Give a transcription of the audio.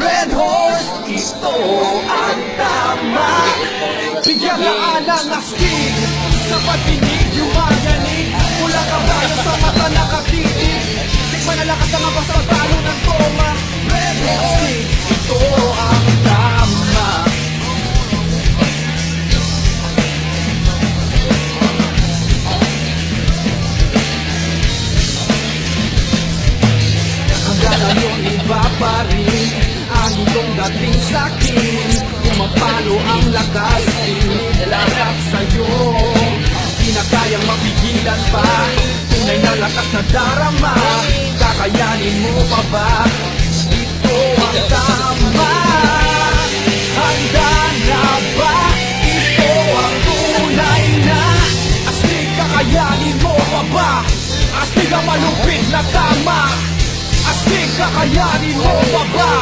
Red Horse, ito ang tama. Bigyan na ng astig sa patinig, yung magaling. Mula kabayo sa mata nakatitig. Tikman na lakas ang abas ang talo ng toma. Red Horse, ito ang tama. Hanggang ngayon iba pa rin ang iyong dating sa'kin. Kung mapalo ang lakas, pinig lahat sa'yo. Di na kayang mapigilan pa, tunay na lakas na darama. Kakayanin mo pa ba? Ito ang tama. Handa na ba? Ito ang tunay na astig. Kakayanin mo pa ba? Astig ang malupit na tama. Astig, kakayanin mo pa ba?